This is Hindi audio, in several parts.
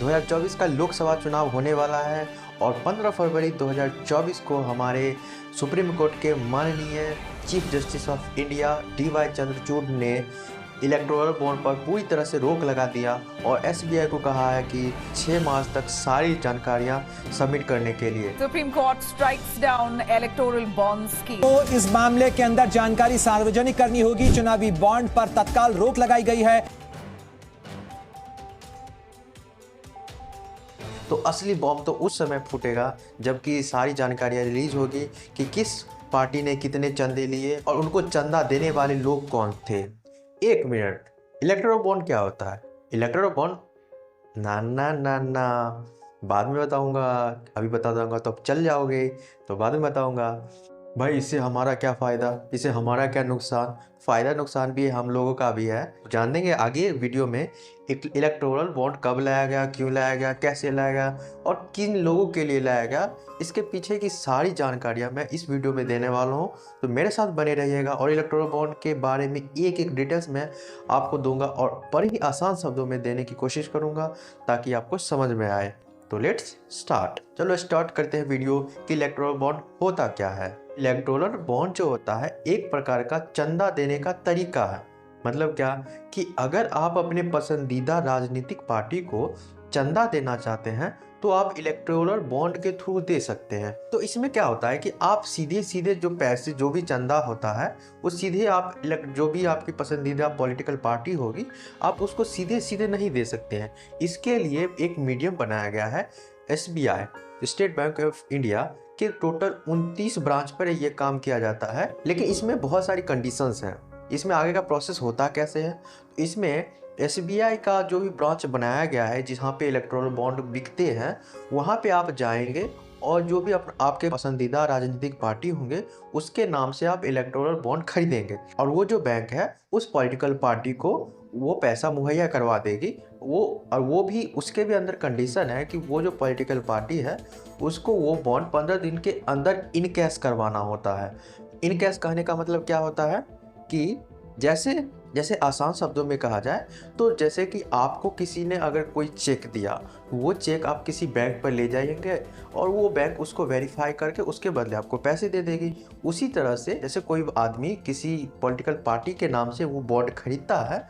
2024 का लोकसभा चुनाव होने वाला है और 15 फरवरी 2024 को हमारे सुप्रीम कोर्ट के माननीय chief justice of India DY Chandrachud ने इलेक्टोरल बॉन्ड पर पूरी तरह से रोक लगा दिया और SBI को कहा है कि 6 मार्च तक सारी जानकारियां सबमिट करने के लिए। Supreme court strikes down electoral bonds की। तो इस मामले के अंदर जानकारी सार्वजनिक करनी होगी। चुनावी बॉन्ड पर तत्काल रोक लगाई गई है। तो असली बॉम्ब तो उस समय फूटेगा जबकि सारी जानकारियां रिलीज होगी कि किस पार्टी ने कितने चंदे लिए और उनको चंदा देने वाले लोग कौन थे। एक मिनट, इलेक्टोरल बॉन्ड क्या होता है? इलेक्टोरल बॉन्ड ना ना ना ना बाद में बताऊंगा, अभी बता दूंगा तो अब चल जाओगे, तो बाद में बताऊंगा। भाई इससे हमारा क्या फ़ायदा, इससे हमारा क्या नुकसान? फ़ायदा नुकसान भी हम लोगों का भी है। जान देंगे आगे वीडियो में इलेक्टोरल बॉन्ड कब लाया गया, क्यों लाया गया, कैसे लाया गया और किन लोगों के लिए लाया गया। इसके पीछे की सारी जानकारियां मैं इस वीडियो में देने वाला हूं, तो मेरे साथ बने रहिएगा और इलेक्टोरल बॉन्ड के बारे में एक एक डिटेल्स मैं आपको दूंगा और बड़े ही आसान शब्दों में देने की कोशिश करूँगा ताकि आपको समझ में आए। तो लेट्स स्टार्ट। चलो स्टार्ट करते हैं वीडियो कि इलेक्टोरल बॉन्ड होता क्या है। इलेक्टोरल बॉन्ड जो होता है एक प्रकार का चंदा देने का तरीका है। मतलब क्या कि अगर आप अपने पसंदीदा राजनीतिक पार्टी को चंदा देना चाहते हैं तो आप इलेक्टोरल बॉन्ड के थ्रू दे सकते हैं। तो इसमें क्या होता है कि आप सीधे सीधे जो पैसे, जो भी चंदा होता है वो सीधे आप जो भी आपकी पसंदीदा पॉलिटिकल पार्टी होगी आप उसको सीधे सीधे नहीं दे सकते हैं। इसके लिए एक मीडियम बनाया गया है SBI, state bank of India के टोटल 29 ब्रांच पर ये काम किया जाता है। लेकिन इसमें बहुत सारी कंडीशंस हैं। इसमें आगे का प्रोसेस होता कैसे है? इसमें SBI का जो भी ब्रांच बनाया गया है जहाँ पे इलेक्टोरल बॉन्ड बिकते हैं वहाँ पे आप जाएंगे और जो भी आपके पसंदीदा राजनीतिक पार्टी होंगे उसके नाम से आप इलेक्टोरल बॉन्ड खरीदेंगे और वो जो बैंक है उस पॉलिटिकल पार्टी को वो पैसा मुहैया करवा देगी। वो भी उसके भी अंदर कंडीशन है कि वो जो पॉलिटिकल पार्टी है उसको वो बॉन्ड 15 दिन के अंदर इन कैश करवाना होता है। इन कैश कहने का मतलब क्या होता है कि जैसे आसान शब्दों में कहा जाए तो जैसे कि आपको किसी ने अगर कोई चेक दिया, वो चेक आप किसी बैंक पर ले जाएंगे और वो बैंक उसको वेरीफाई करके उसके बदले आपको पैसे दे देगी। उसी तरह से जैसे कोई आदमी किसी पॉलिटिकल पार्टी के नाम से वो बॉन्ड खरीदता है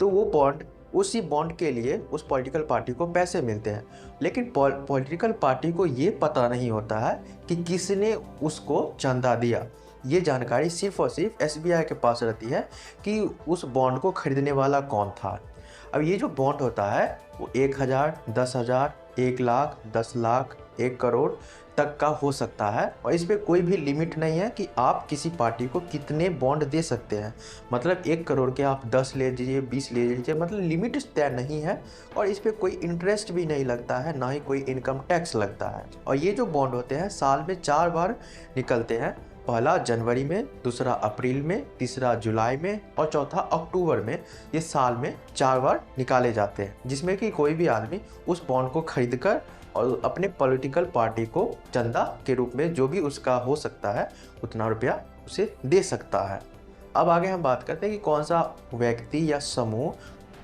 तो वो बॉन्ड, उसी बॉन्ड के लिए उस पॉलिटिकल पार्टी को पैसे मिलते हैं। लेकिन पॉलिटिकल पार्टी को ये पता नहीं होता है कि किसने उसको चंदा दिया। ये जानकारी सिर्फ और सिर्फ SBI के पास रहती है कि उस बॉन्ड को खरीदने वाला कौन था। अब ये जो बॉन्ड होता है वो 1000, 10,000, 1 लाख, 10 लाख, 1 करोड़ तक का हो सकता है और इस पर कोई भी लिमिट नहीं है कि आप किसी पार्टी को कितने बॉन्ड दे सकते हैं। मतलब 1 करोड़ के आप 10 ले लीजिए, 20 ले लीजिए, मतलब लिमिट तय नहीं है और इस पर कोई इंटरेस्ट भी नहीं लगता है, ना ही कोई इनकम टैक्स लगता है। और ये जो बॉन्ड होते हैं साल में 4 बार निकलते हैं। पहला जनवरी में, दूसरा अप्रैल में, तीसरा जुलाई में और चौथा अक्टूबर में। ये साल में 4 बार निकाले जाते हैं जिसमें कि कोई भी आदमी उस बॉन्ड को खरीद कर और अपने पॉलिटिकल पार्टी को चंदा के रूप में जो भी उसका हो सकता है उतना रुपया उसे दे सकता है। अब आगे हम बात करते हैं कि कौन सा व्यक्ति या समूह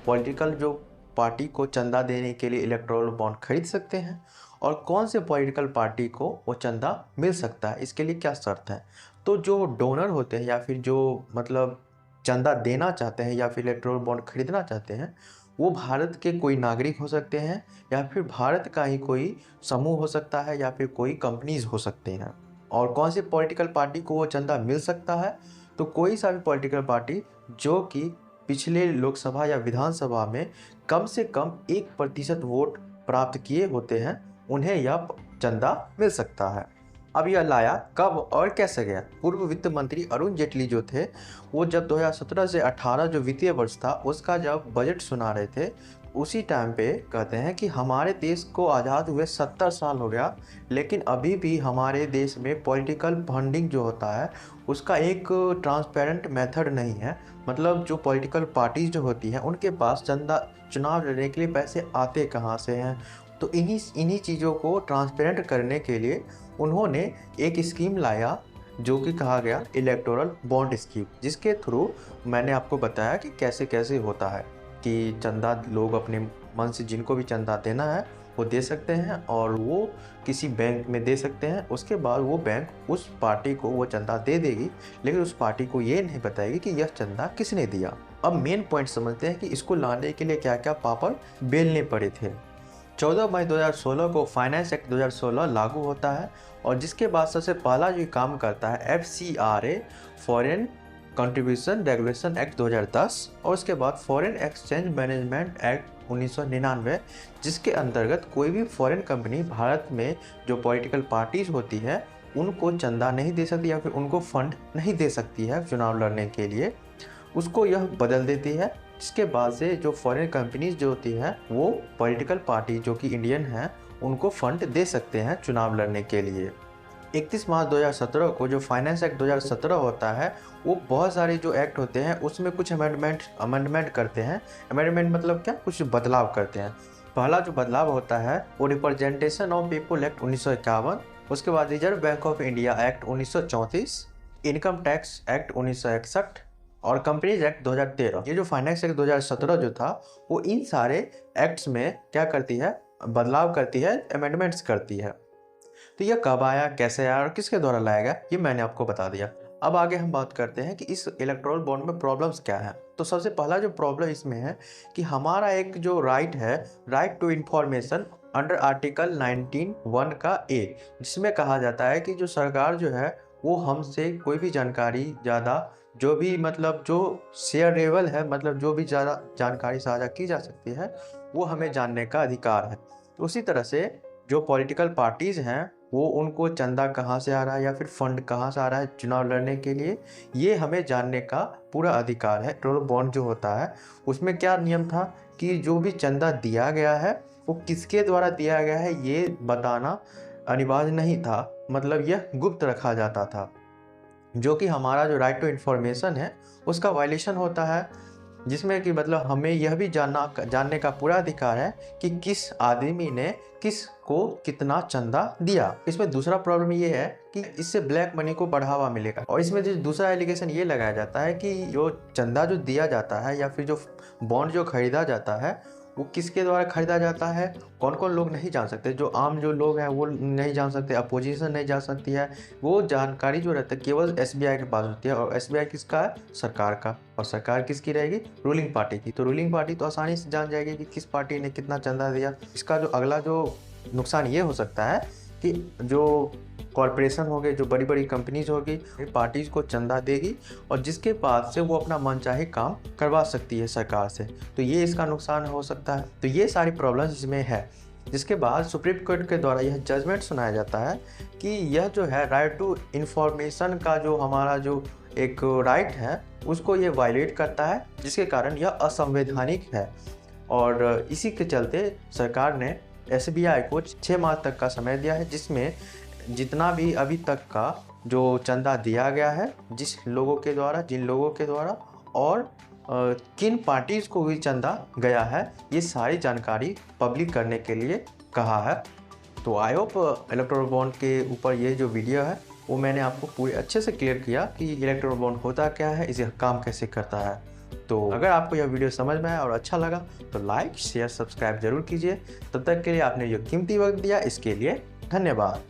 पॉलिटिकल जो पार्टी को चंदा देने के लिए इलेक्टोरल बॉन्ड खरीद सकते हैं और कौन से पॉलिटिकल पार्टी को वो चंदा मिल सकता है, इसके लिए क्या शर्त है। तो जो डोनर होते हैं या फिर जो मतलब चंदा देना चाहते हैं या फिर इलेक्टोरल बॉन्ड खरीदना चाहते हैं वो भारत के कोई नागरिक हो सकते हैं या फिर भारत का ही कोई समूह हो सकता है या फिर कोई कंपनीज हो सकते हैं। और कौन से पॉलिटिकल पार्टी को वो चंदा मिल सकता है? तो कोई सा भी पॉलिटिकल पार्टी जो कि पिछले लोकसभा या विधानसभा में कम से कम 1% वोट प्राप्त किए होते हैं उन्हें यह चंदा मिल सकता है। अब यह लाया कब और कैसे गया? पूर्व वित्त मंत्री अरुण जेटली जो थे वो जब 2017 से 18 जो वित्तीय वर्ष था उसका जब बजट सुना रहे थे उसी टाइम पे कहते हैं कि हमारे देश को आज़ाद हुए 70 साल हो गया लेकिन अभी भी हमारे देश में पॉलिटिकल फंडिंग जो होता है उसका एक ट्रांसपेरेंट मेथड नहीं है। मतलब जो पॉलिटिकल पार्टीज जो होती हैं उनके पास चुनाव लड़ने के लिए पैसे आते कहाँ से हैं। तो इन्हीं चीज़ों को ट्रांसपेरेंट करने के लिए उन्होंने एक स्कीम लाया जो कि कहा गया इलेक्टोरल बॉन्ड स्कीम, जिसके थ्रू मैंने आपको बताया कि कैसे कैसे होता है कि चंदा लोग अपने मन से जिनको भी चंदा देना है वो दे सकते हैं और वो किसी बैंक में दे सकते हैं। उसके बाद वो बैंक उस पार्टी को वो चंदा दे देगी, लेकिन उस पार्टी को ये नहीं बताएगी कि यह चंदा किसने दिया। अब मेन पॉइंट समझते हैं कि इसको लाने के लिए क्या क्या पापड़ बेलने पड़े थे। 14 मई 2016 को फाइनेंस एक्ट 2016 लागू होता है और जिसके बाद सबसे पहला जो काम करता है FCRA foreign contribution regulation act 2010 और उसके बाद फॉरेन एक्सचेंज मैनेजमेंट एक्ट 1999, जिसके अंतर्गत कोई भी फॉरेन कंपनी भारत में जो पॉलिटिकल पार्टीज होती है उनको चंदा नहीं दे सकती या फिर उनको फंड नहीं दे सकती है चुनाव लड़ने के लिए, उसको यह बदल देती है। जिसके बाद से जो फॉरेन कंपनीज जो होती है वो पॉलिटिकल पार्टी जो कि इंडियन है उनको फंड दे सकते हैं चुनाव लड़ने के लिए। 31 मार्च 2017 को जो फाइनेंस एक्ट 2017 होता है वो बहुत सारे जो एक्ट होते हैं उसमें कुछ अमेंडमेंट करते हैं। अमेंडमेंट मतलब क्या, कुछ बदलाव करते हैं। पहला जो बदलाव होता है वो रिप्रेजेंटेशन ऑफ पीपल एक्ट 1951, उसके बाद reserve bank of India act 1934, income tax act 1961 और कंपनीज एक्ट 2013। ये जो फाइनेंस एक्ट 2017 जो था वो इन सारे एक्ट्स में क्या करती है, बदलाव करती है, अमेंडमेंट्स करती है। तो यह कब आया, कैसे आया और किसके द्वारा लाया गया, ये मैंने आपको बता दिया। अब आगे हम बात करते हैं कि इस इलेक्टोरल बॉन्ड में प्रॉब्लम्स क्या है। तो सबसे पहला जो प्रॉब्लम इसमें है कि हमारा एक जो राइट है, right to information under article 19(1) का A, जिसमें कहा जाता है कि जो सरकार जो है वो हमसे कोई भी जानकारी ज़्यादा जो भी मतलब जो शेयरेबल है, मतलब जो भी ज़्यादा जानकारी साझा की जा सकती है वो हमें जानने का अधिकार है। तो उसी तरह से जो पॉलिटिकल पार्टीज़ हैं वो उनको चंदा कहाँ से आ रहा है या फिर फंड कहाँ से आ रहा है चुनाव लड़ने के लिए, ये हमें जानने का पूरा अधिकार है। इलेक्टोरल बॉन्ड जो होता है उसमें क्या नियम था कि जो भी चंदा दिया गया है वो किसके द्वारा दिया गया है ये बताना अनिवार्य नहीं था, मतलब यह गुप्त रखा जाता था, जो कि हमारा जो राइट टू इन्फॉर्मेशन है उसका वायलेशन होता है। जिसमें कि मतलब हमें यह भी जानने का पूरा अधिकार है कि किस आदमी ने किस को कितना चंदा दिया। इसमें दूसरा प्रॉब्लम ये है कि इससे ब्लैक मनी को बढ़ावा मिलेगा। और इसमें जो दूसरा एलिगेशन ये लगाया जाता है कि जो चंदा जो दिया जाता है या फिर जो बॉन्ड जो खरीदा जाता है वो किसके द्वारा खरीदा जाता है, कौन कौन लोग नहीं जान सकते। जो आम जो लोग हैं वो नहीं जान सकते, अपोजिशन नहीं जान सकती है। वो जानकारी जो रहता है केवल SBI के पास होती है और SBI किसका है, सरकार का। और सरकार किसकी रहेगी, रूलिंग पार्टी की। तो रूलिंग पार्टी तो आसानी से जान जाएगी कि किस पार्टी ने कितना चंदा दिया। इसका जो अगला जो नुकसान ये हो सकता है कि जो कॉरपोरेशन हो गए, जो बड़ी बड़ी कंपनीज होगी, पार्टीज को चंदा देगी और जिसके बाद से वो अपना मनचाहे काम करवा सकती है सरकार से। तो ये इसका नुकसान हो सकता है। तो ये सारी प्रॉब्लम्स इसमें है। जिसके बाद सुप्रीम कोर्ट के द्वारा यह जजमेंट सुनाया जाता है कि यह जो है राइट टू इन्फॉर्मेशन का जो हमारा जो एक राइट है उसको ये वायलेट करता है, जिसके कारण यह असंवैधानिक है। और इसी के चलते सरकार ने SBI को 6 माह तक का समय दिया है, जिसमें जितना भी अभी तक का जो चंदा दिया गया है, जिन लोगों के द्वारा और किन पार्टीज़ को भी चंदा गया है, ये सारी जानकारी पब्लिक करने के लिए कहा है। तो आई होप इलेक्टोरल बॉन्ड के ऊपर ये जो वीडियो है वो मैंने आपको पूरे अच्छे से क्लियर किया कि इलेक्टोरल बॉन्ड होता क्या है, इसे काम कैसे करता है। तो अगर आपको यह वीडियो समझ में आया और अच्छा लगा तो लाइक शेयर सब्सक्राइब जरूर कीजिए। तब तक के लिए आपने जो कीमती वक्त दिया इसके लिए धन्यवाद।